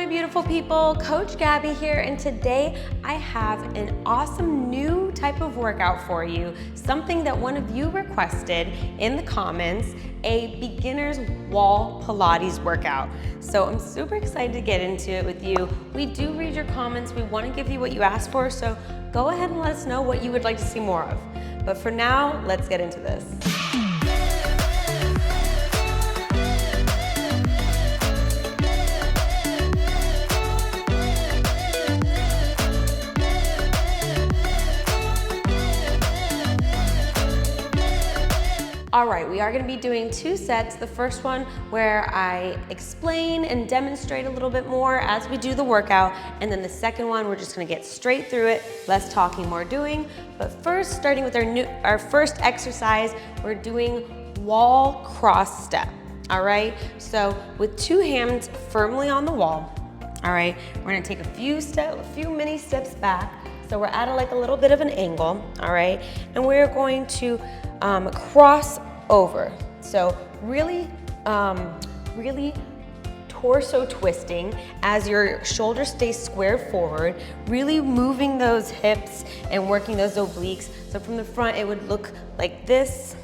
beautiful people, Coach Gabby here, and today I have an awesome new type of workout for you, something that one of you requested in the comments, a beginner's wall Pilates workout. So I'm super excited to get into it with you. We do read your comments, we want to give you what you asked for, so go ahead and let us know what you would like to see more of. But for now, let's get into this. All right, we are gonna be doing two sets. The first one where I explain and demonstrate a little bit more as we do the workout. And then the second one, we're just gonna get straight through it, less talking, more doing. But first, starting with our first exercise, we're doing wall cross step, all right? So with two hands firmly on the wall, all right? We're gonna take a few mini steps back. So we're at a little bit of an angle, all right? And we're going to cross over. So really torso twisting as your shoulders stay squared forward, really moving those hips and working those obliques. So from the front, it would look like this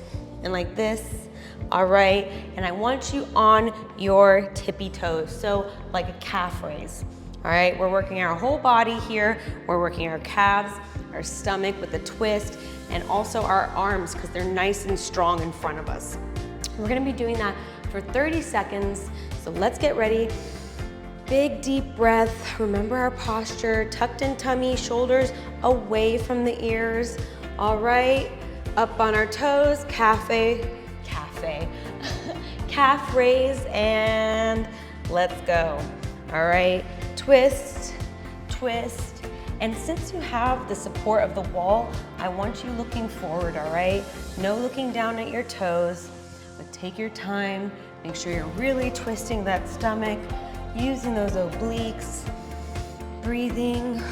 and like this, all right? And I want you on your tippy toes, so like a calf raise. All right, we're working our whole body here. We're working our calves, our stomach with a twist, and also our arms because they're nice and strong in front of us. We're gonna be doing that for 30 seconds. So let's get ready. Big deep breath. Remember our posture, tucked in tummy, shoulders away from the ears. All right, up on our toes, calf raise, and let's go. All right. Twist, twist, and since you have the support of the wall, I want you looking forward, all right? No looking down at your toes, but take your time. Make sure you're really twisting that stomach, using those obliques, breathing,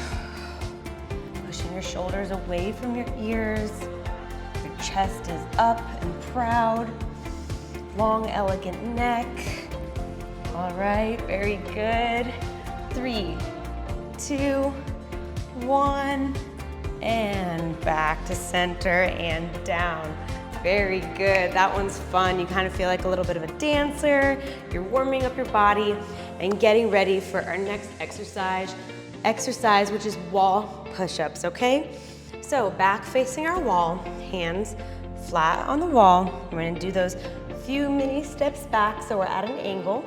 pushing your shoulders away from your ears. Your chest is up and proud. Long, elegant neck. All right, very good. 3, 2, 1, and back to center and down. Very good, that one's fun. You kind of feel like a little bit of a dancer. You're warming up your body and getting ready for our next exercise, which is wall push-ups, okay? So back facing our wall, hands flat on the wall. We're gonna do those few mini steps back so we're at an angle.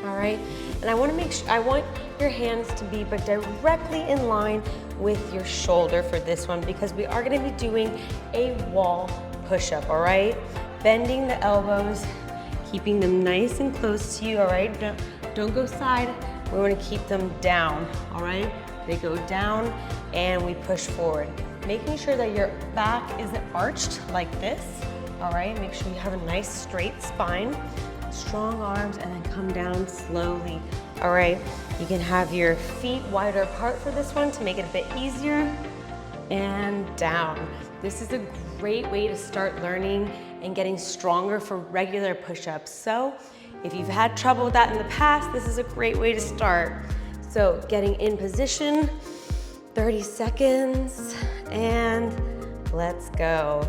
All right, and I want your hands to be directly in line with your shoulder for this one because we are gonna be doing a wall push-up, all right? Bending the elbows, keeping them nice and close to you, all right? Don't go side, we wanna keep them down, all right? They go down and we push forward. Making sure that your back isn't arched like this, all right? Make sure you have a nice straight spine. Strong arms, and then come down slowly. All right, you can have your feet wider apart for this one to make it a bit easier, and down. This is a great way to start learning and getting stronger for regular push-ups. So if you've had trouble with that in the past, this is a great way to start. So getting in position, 30 seconds, and let's go.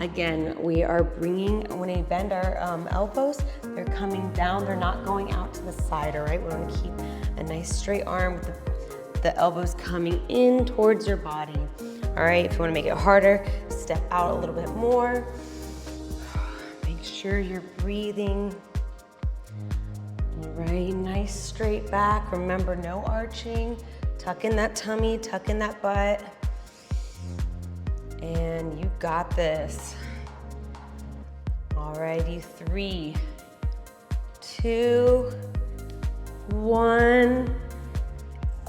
Again, we are bringing, when we bend our elbows, they're coming down, they're not going out to the side, all right? We want to keep a nice straight arm with the elbows coming in towards your body. All right, if you want to make it harder, step out a little bit more. Make sure you're breathing. All right, nice straight back. Remember, no arching. Tuck in that tummy, tuck in that butt. And you got this. Alrighty, 3, 2, 1.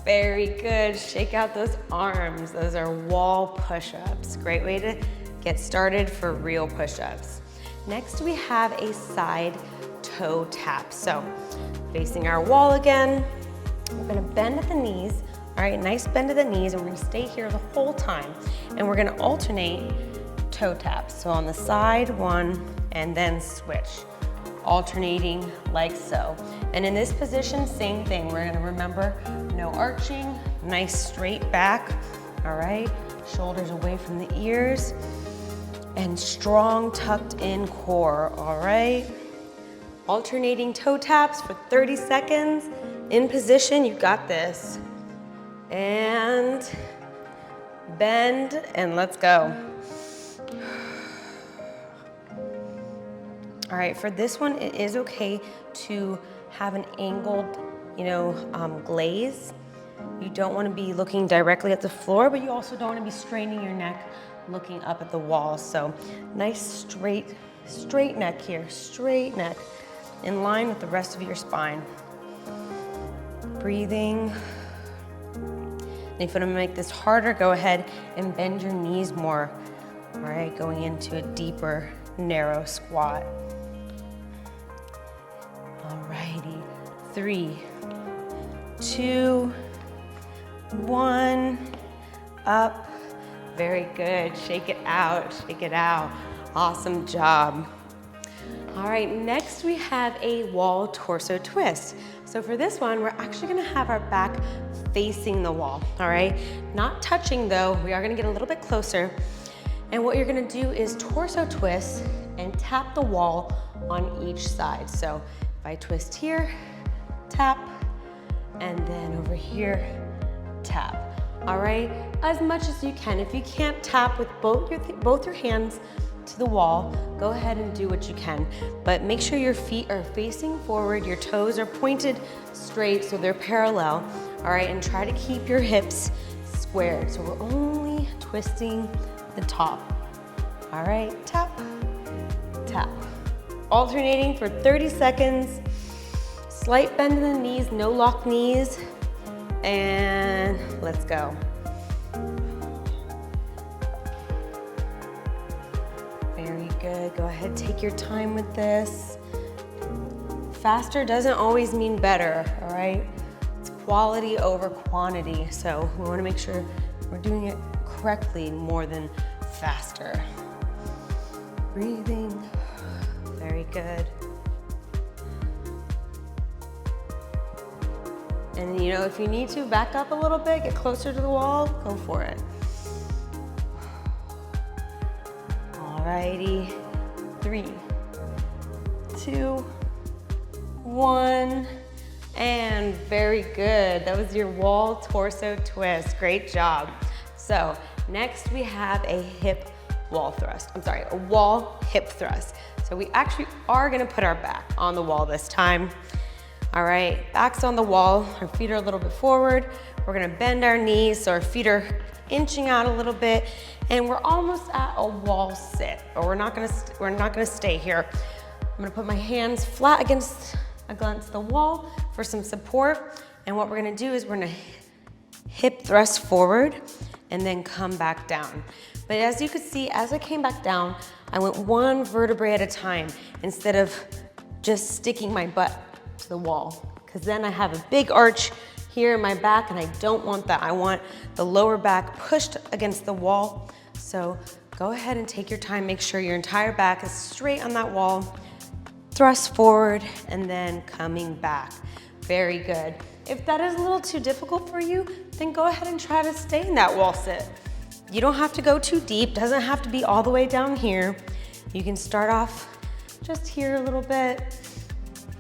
Very good. Shake out those arms. Those are wall push-ups. Great way to get started for real push-ups. Next, we have a side toe tap. So, facing our wall again, we're gonna bend at the knees. All right, nice bend of the knees, and we're gonna stay here the whole time. And we're gonna alternate toe taps. So on the side, one, and then switch. alternating like so. And in this position, same thing. We're gonna remember no arching, nice straight back, all right? Shoulders away from the ears, and strong tucked in core, all right? Alternating toe taps for 30 seconds. In position, you got this. And bend, and let's go. All right, for this one, it is okay to have an angled, glaze. You don't want to be looking directly at the floor, but you also don't want to be straining your neck looking up at the wall. So nice straight neck here, straight neck, in line with the rest of your spine. Breathing. And if you want to make this harder, go ahead and bend your knees more. All right, going into a deeper, narrow squat. All righty, 3, 2, 1, up. Very good, shake it out, shake it out. Awesome job. All right, next we have a wall torso twist. So for this one, we're actually gonna have our back facing the wall, all right? Not touching though, we are gonna get a little bit closer. And what you're gonna do is torso twist and tap the wall on each side. So if I twist here, tap, and then over here, tap. All right, as much as you can. If you can't tap with both your hands to the wall, go ahead and do what you can. But make sure your feet are facing forward, your toes are pointed straight so they're parallel. All right, and try to keep your hips squared. So we're only twisting the top. All right, tap, tap. Alternating for 30 seconds. Slight bend in the knees, no lock knees. And let's go. Very good, go ahead, take your time with this. Faster doesn't always mean better, all right? It's quality over quantity, so we wanna make sure we're doing it correctly more than faster. Breathing, very good. And if you need to, back up a little bit, get closer to the wall, go for it. Alrighty, 3, 2, 1, and very good. That was your wall torso twist, great job. So next we have a wall hip thrust. So we actually are gonna put our back on the wall this time. All right, back's on the wall, our feet are a little bit forward. We're gonna bend our knees so our feet are inching out a little bit, and we're almost at a wall sit, but we're not gonna stay here. I'm gonna put my hands flat against the wall for some support, and what we're gonna do is we're gonna hip thrust forward and then come back down. But as you could see, as I came back down, I went one vertebrae at a time instead of just sticking my butt to the wall, because then I have a big arch here in my back and I don't want that. I want the lower back pushed against the wall. So go ahead and take your time, make sure your entire back is straight on that wall, thrust forward and then coming back. Very good. If that is a little too difficult for you, then go ahead and try to stay in that wall sit. You don't have to go too deep, doesn't have to be all the way down here. You can start off just here a little bit,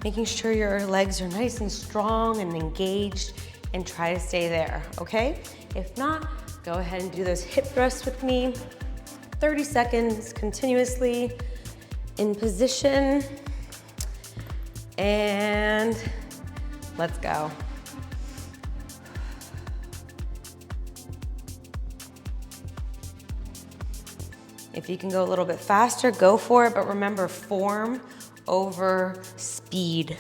making sure your legs are nice and strong and engaged, and try to stay there, okay? If not, go ahead and do those hip thrusts with me. 30 seconds continuously in position, and let's go. If you can go a little bit faster, go for it, but remember, form over speed.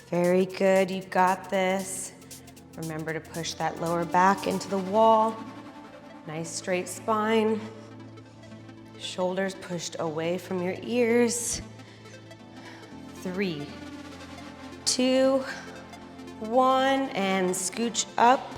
Very good, you got this. Remember to push that lower back into the wall. Nice straight spine. Shoulders pushed away from your ears. 3, 2, 1, and scooch up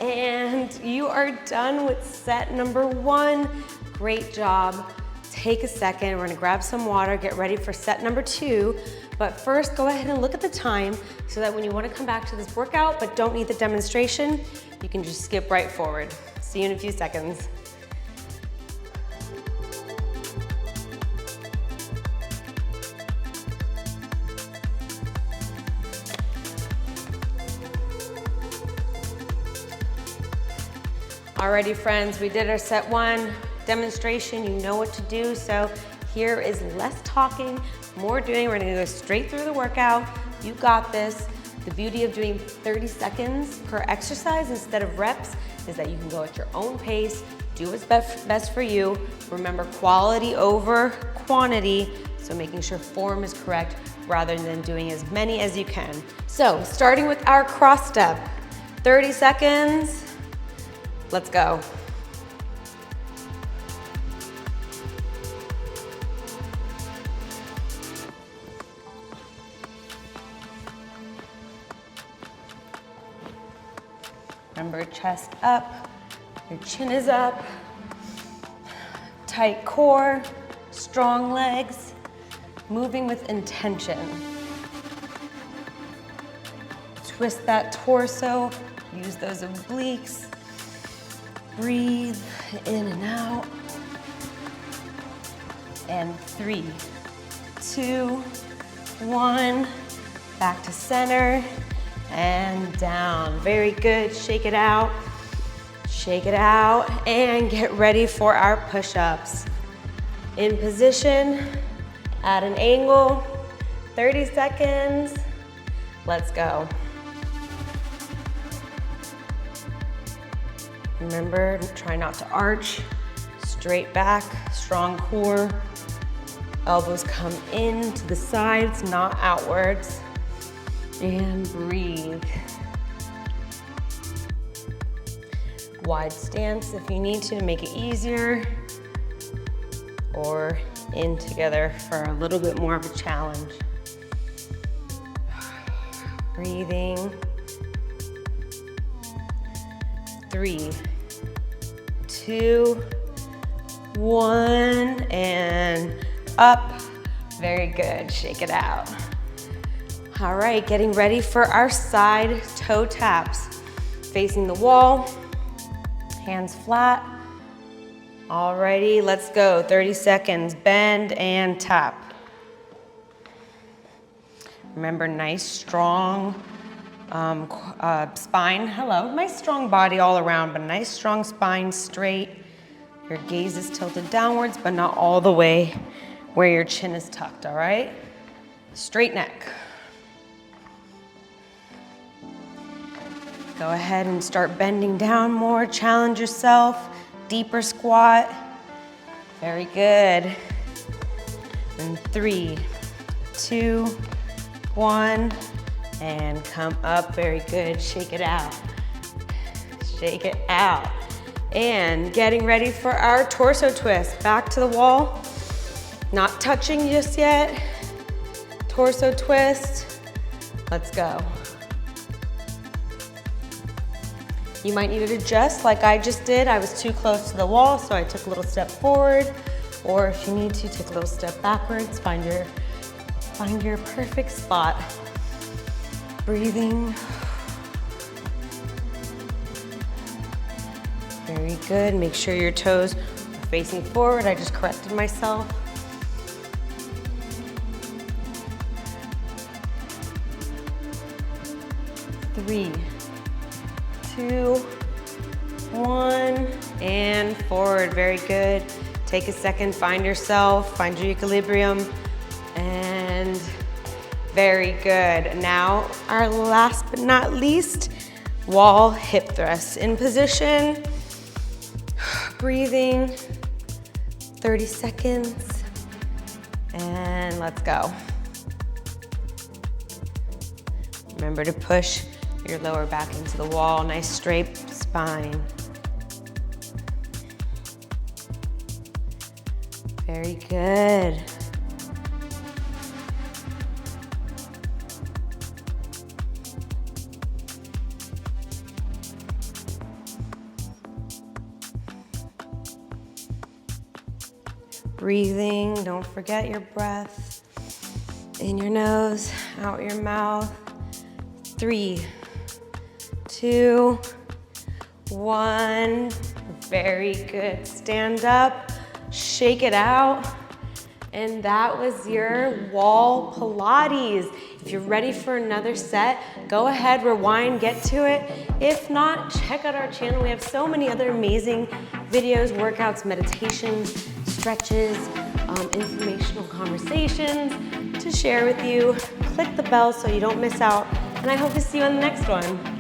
And you are done with set number 1. Great job. Take a second, we're gonna grab some water, get ready for set number 2. But first, go ahead and look at the time so that when you wanna come back to this workout but don't need the demonstration, you can just skip right forward. See you in a few seconds. Alrighty friends, we did our set 1 demonstration. You know what to do. So here is less talking, more doing. We're gonna go straight through the workout. You got this. The beauty of doing 30 seconds per exercise instead of reps is that you can go at your own pace, do what's best for you. Remember, quality over quantity. So making sure form is correct rather than doing as many as you can. So starting with our cross step, 30 seconds. Let's go. Remember, chest up, your chin is up, tight core, strong legs, moving with intention. Twist that torso, use those obliques. Breathe in and out. And 3, 2, 1. Back to center and down. Very good. Shake it out. Shake it out and get ready for our push-ups. In position, at an angle, 30 seconds. Let's go. Remember, try not to arch, straight back, strong core. Elbows come in to the sides, not outwards. And breathe. Wide stance if you need to make it easier, or in together for a little bit more of a challenge. Breathing. 3, 2, 1, and up. Very good, shake it out. All right, getting ready for our side toe taps. Facing the wall, hands flat. Alrighty, let's go, 30 seconds, bend and tap. Remember, nice, strong spine. Hello, nice strong body all around, but nice strong spine, straight. Your gaze is tilted downwards, but not all the way where your chin is tucked, all right? Straight neck. Go ahead and start bending down more, challenge yourself, deeper squat. Very good. And 3, 2, 1. And come up, very good, shake it out. Shake it out. And getting ready for our torso twist. Back to the wall, not touching just yet. Torso twist, let's go. You might need to adjust like I just did. I was too close to the wall, so I took a little step forward. Or if you need to, take a little step backwards, find your perfect spot. Breathing. Very good. Make sure your toes are facing forward. I just corrected myself. Three, 2, 1, and forward. Very good. Take a second, find yourself, find your equilibrium, and very good. Now, our last but not least, wall hip thrusts. In position, breathing, 30 seconds, and let's go. Remember to push your lower back into the wall, nice straight spine. Very good. Breathing, don't forget your breath. In your nose, out your mouth. 3, 2, 1. Very good. Stand up, shake it out. And that was your wall Pilates. If you're ready for another set, go ahead, rewind, get to it. If not, check out our channel. We have so many other amazing videos, workouts, meditations, stretches, informational conversations to share with you. Click the bell so you don't miss out, and I hope to see you on the next one.